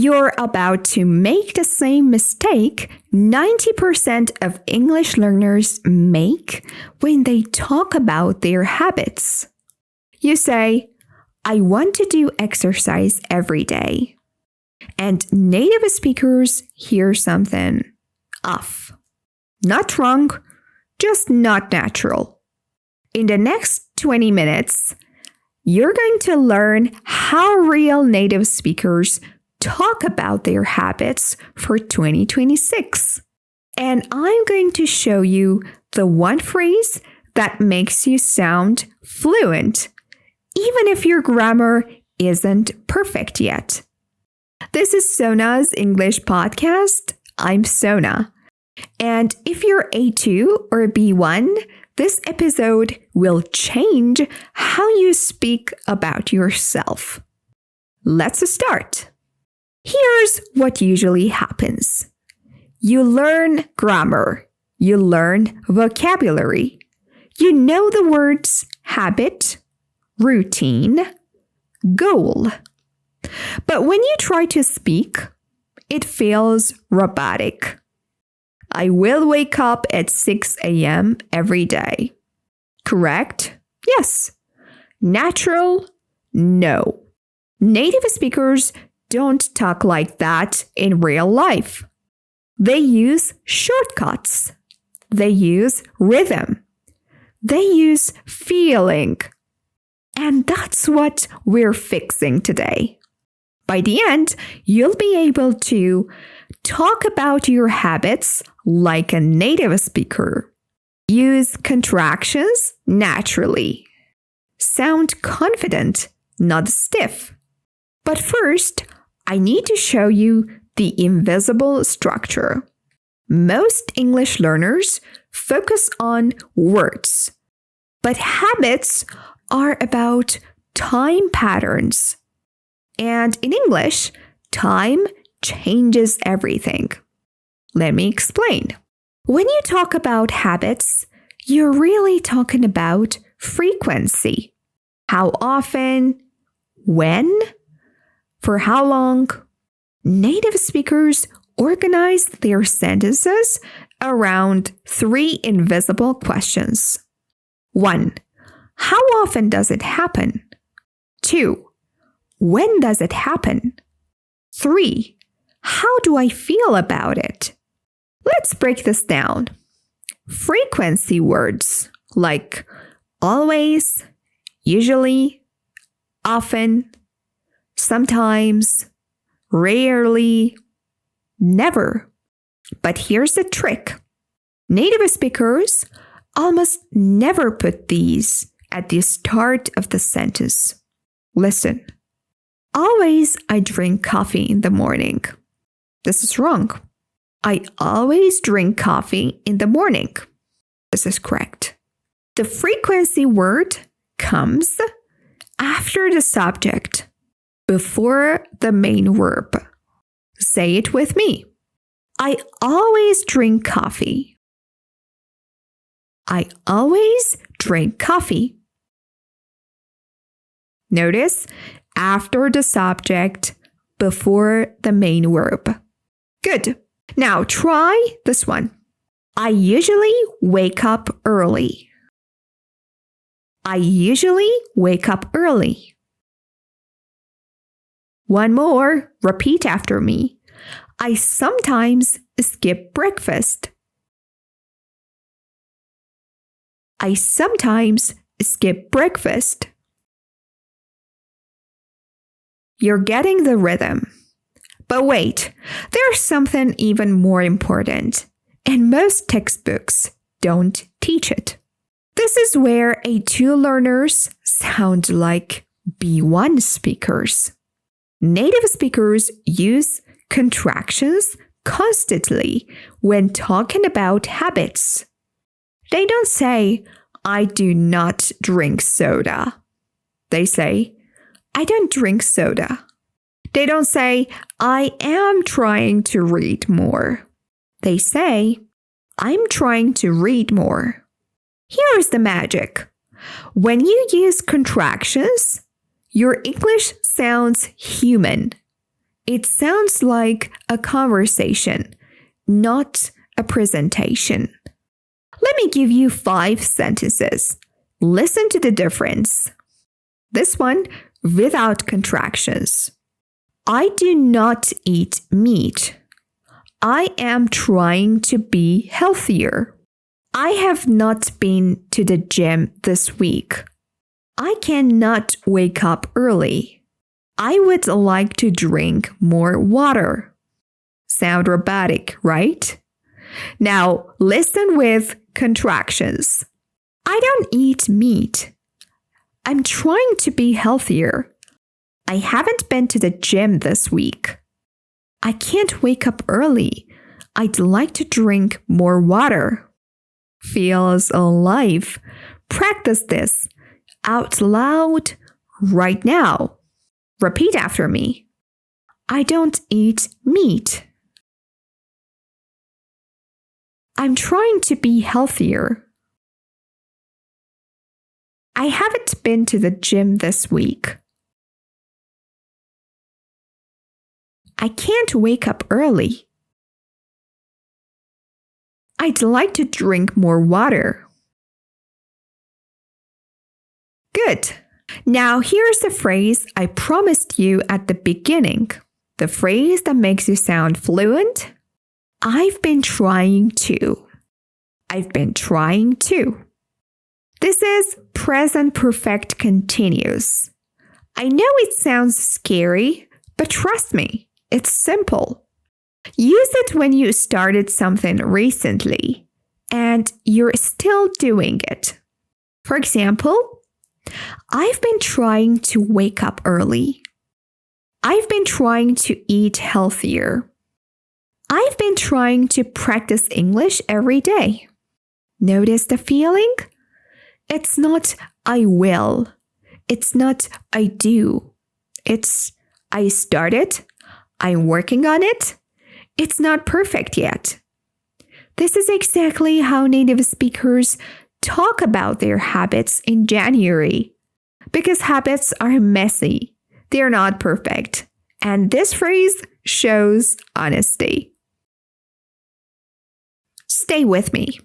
You're about to make the same mistake 90% of English learners make when they talk about their habits. You say, I want to do exercise every day. And native speakers hear something off. Not wrong, just not natural. In the next 20 minutes, you're going to learn how real native speakers talk about their habits for 2026. And I'm going to show you the one phrase that makes you sound fluent, even if your grammar isn't perfect yet. This is Sona's English podcast. I'm Sona. And if you're A2 or B1, this episode will change how you speak about yourself. Let's start. Here's what usually happens. You learn grammar. You learn vocabulary. You know the words habit, routine, goal. But when you try to speak, it feels robotic. I will wake up at 6 a.m. every day. Correct? Yes. Natural? No. Native speakers don't talk like that in real life. They use shortcuts. They use rhythm. They use feeling. And that's what we're fixing today. By the end, you'll be able to talk about your habits like a native speaker. Use contractions naturally. Sound confident, not stiff. But first, I need to show you the invisible structure. Most English learners focus on words, but habits are about time patterns. And in English, time changes everything. Let me explain. When you talk about habits, you're really talking about frequency. How often, when, for how long. Native speakers organize their sentences around 3 invisible questions. 1. How often does it happen? 2. When does it happen? 3. How do I feel about it? Let's break this down. Frequency words like always, usually, often, sometimes, rarely, never. But here's the trick. Native speakers almost never put these at the start of the sentence. Listen. Always I drink coffee in the morning. This is wrong. I always drink coffee in the morning. This is correct. The frequency word comes after the subject, before the main verb. Say it with me. I always drink coffee. I always drink coffee. Notice after the subject, before the main verb. Good. Now try this one. I usually wake up early. I usually wake up early. One more. Repeat after me. I sometimes skip breakfast. I sometimes skip breakfast. You're getting the rhythm. But wait, there's something even more important, and most textbooks don't teach it. This is where A2 learners sound like B1 speakers. Native speakers use contractions constantly when talking about habits. They don't say, I do not drink soda. They say, I don't drink soda. They don't say, I am trying to read more. They say, I'm trying to read more. Here is the magic. When you use contractions, your English sounds human. It sounds like a conversation, not a presentation. Let me give you 5 sentences. Listen to the difference. This one without contractions. I do not eat meat. I am trying to be healthier. I have not been to the gym this week. I cannot wake up early. I would like to drink more water. Sound robotic, right? Now listen with contractions. I don't eat meat. I'm trying to be healthier. I haven't been to the gym this week. I can't wake up early. I'd like to drink more water. Feels alive. Practice this out loud right now. Repeat after me. I don't eat meat. I'm trying to be healthier. I haven't been to the gym this week. I can't wake up early. I'd like to drink more water. Good. Now here's the phrase I promised you at the beginning. The phrase that makes you sound fluent. I've been trying to. I've been trying to. This is present perfect continuous. I know it sounds scary, but trust me, it's simple. Use it when you started something recently and you're still doing it. For example, I've been trying to wake up early. I've been trying to eat healthier. I've been trying to practice English every day. Notice the feeling? It's not I will. It's not I do. It's I started. I'm working on it. It's not perfect yet. This is exactly how native speakers talk about their habits in January. Because habits are messy. They're not perfect. And this phrase shows honesty. Stay with me.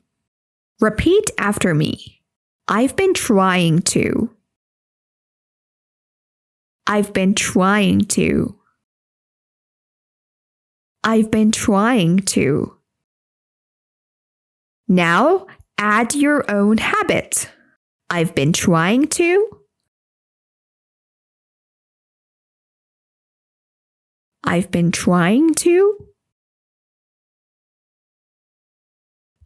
Repeat after me. I've been trying to. I've been trying to. I've been trying to. Now add your own habit. I've been trying to. I've been trying to.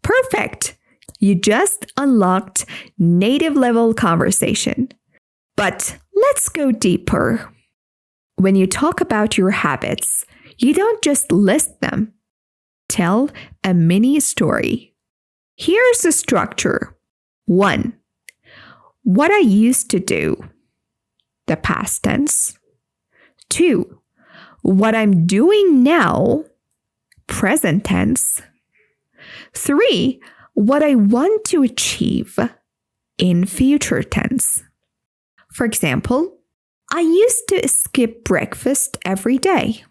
Perfect! You just unlocked native level conversation. But let's go deeper. When you talk about your habits, you don't just list them. Tell a mini story. Here's the structure. 1. What I used to do. The past tense. 2. What I'm doing now. Present tense. 3. What I want to achieve in future tense. For example, I used to skip breakfast every day,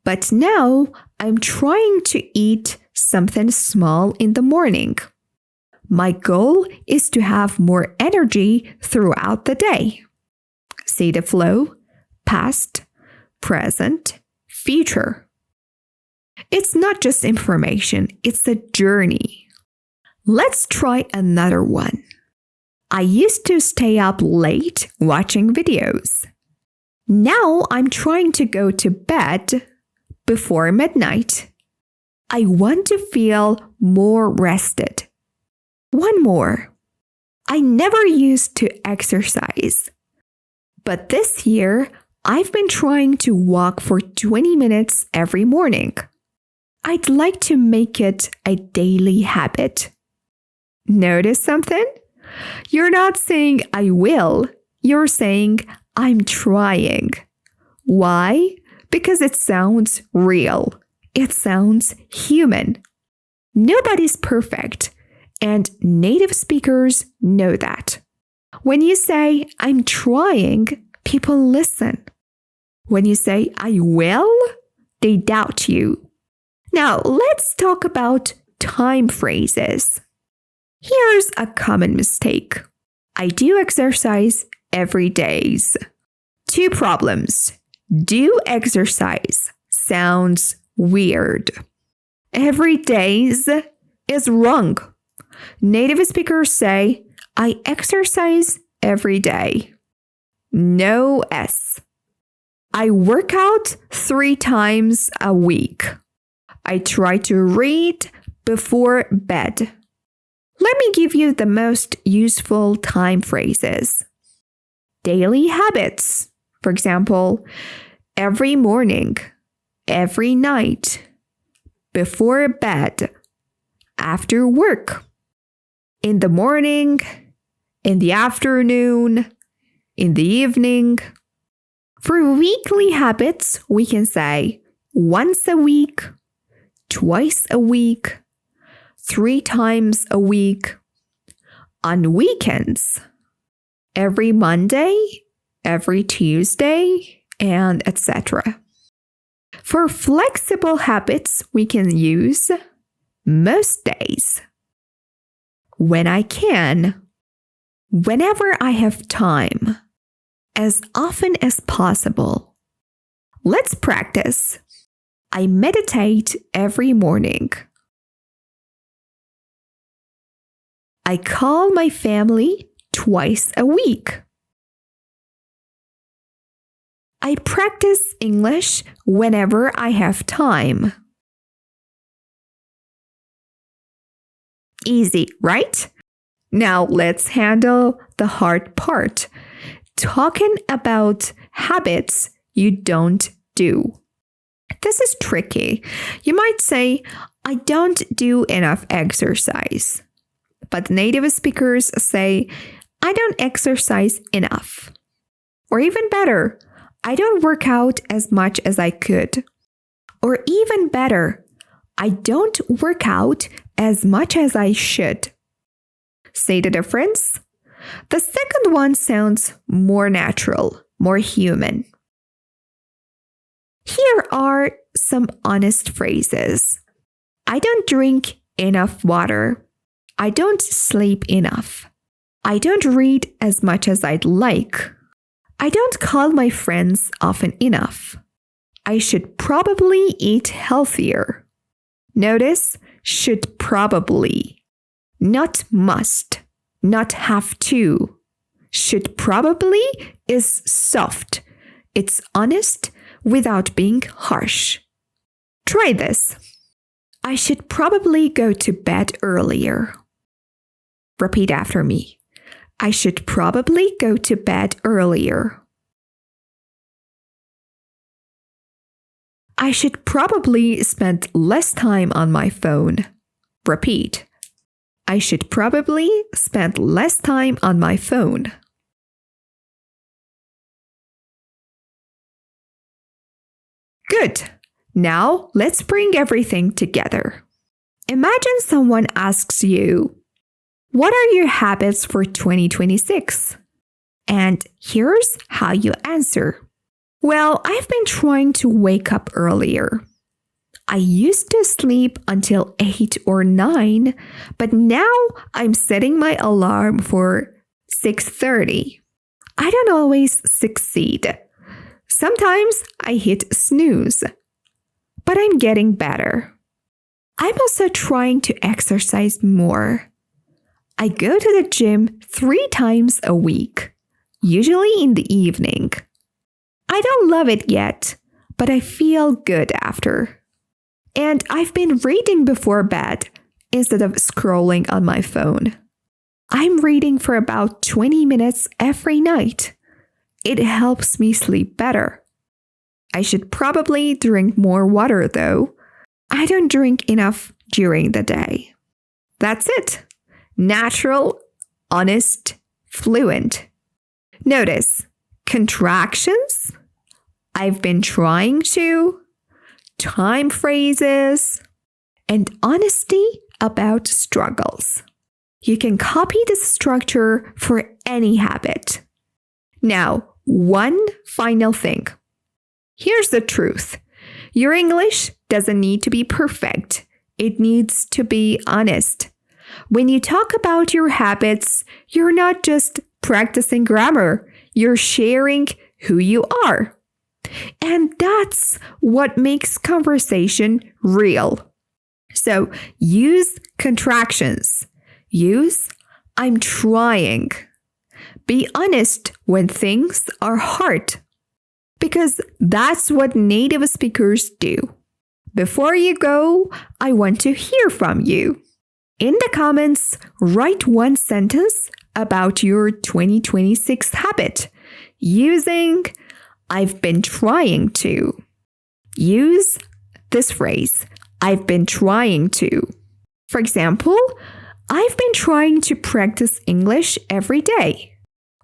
but now I'm trying to eat something small in the morning. My goal is to have more energy throughout the day. See the flow? Past, present, future. It's not just information, it's a journey. Let's try another one. I used to stay up late watching videos. Now I'm trying to go to bed before midnight. I want to feel more rested. One more. I never used to exercise. But this year, I've been trying to walk for 20 minutes every morning. I'd like to make it a daily habit. Notice something? You're not saying I will. You're saying I'm trying. Why? Because it sounds real. It sounds human. Nobody's perfect, and native speakers know that. When you say I'm trying, people listen. When you say I will, They doubt you. Now, let's talk about time phrases. Here's a common mistake. I do exercise every day. 2 problems. Do exercise sounds weird. Every days is wrong. Native speakers say, I exercise every day. No S. I work out 3 times a week. I try to read before bed. Let me give you the most useful time phrases. Daily habits. For example, every morning, every night, before bed, after work, in the morning, in the afternoon, in the evening. For weekly habits, we can say once a week, twice a week, 3 times a week. On weekends, every Monday, every Tuesday, and etc. For flexible habits, we can use most days, when I can, whenever I have time, as often as possible. Let's practice. I meditate every morning. I call my family twice a week. I practice English whenever I have time. Easy, right? Now let's handle the hard part. Talking about habits you don't do. This is tricky. You might say, I don't do enough exercise. But native speakers say, I don't exercise enough. Or even better, I don't work out as much as I could. Or even better, I don't work out as much as I should. See the difference? The second one sounds more natural, more human. Here are some honest phrases. I don't drink enough water. I don't sleep enough. I don't read as much as I'd like. I don't call my friends often enough. I should probably eat healthier. Notice should probably, not must, not have to. Should probably is soft. It's honest without being harsh. Try this. I should probably go to bed earlier. Repeat after me. I should probably go to bed earlier. I should probably spend less time on my phone. Repeat. I should probably spend less time on my phone. Good. Now let's bring everything together. Imagine someone asks you, what are your habits for 2026? And here's how you answer. Well, I've been trying to wake up earlier. I used to sleep until 8 or 9, but now I'm setting my alarm for 6:30. I don't always succeed. Sometimes I hit snooze, but I'm getting better. I'm also trying to exercise more. I go to the gym 3 times a week, usually in the evening. I don't love it yet, but I feel good after. And I've been reading before bed instead of scrolling on my phone. I'm reading for about 20 minutes every night. It helps me sleep better. I should probably drink more water though. I don't drink enough during the day. That's it. Natural, honest, fluent. Notice contractions, I've been trying to, time phrases, and honesty about struggles. You can copy this structure for any habit. Now, one final thing. Here's the truth. Your English doesn't need to be perfect. It needs to be honest. When you talk about your habits, you're not just practicing grammar. You're sharing who you are. And that's what makes conversation real. So use contractions. Use I'm trying. Be honest when things are hard. Because that's what native speakers do. Before you go, I want to hear from you. In the comments, write one sentence about your 2026 habit using I've been trying to. Use this phrase, I've been trying to. For example, I've been trying to practice English every day.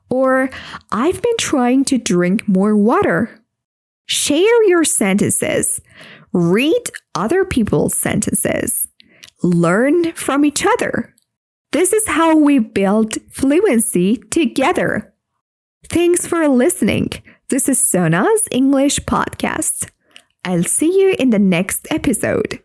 Or I've been trying to drink more water. Share your sentences. Read other people's sentences. Learn from each other. This is how we build fluency together. Thanks for listening. This is Sona's English podcast. I'll see you in the next episode.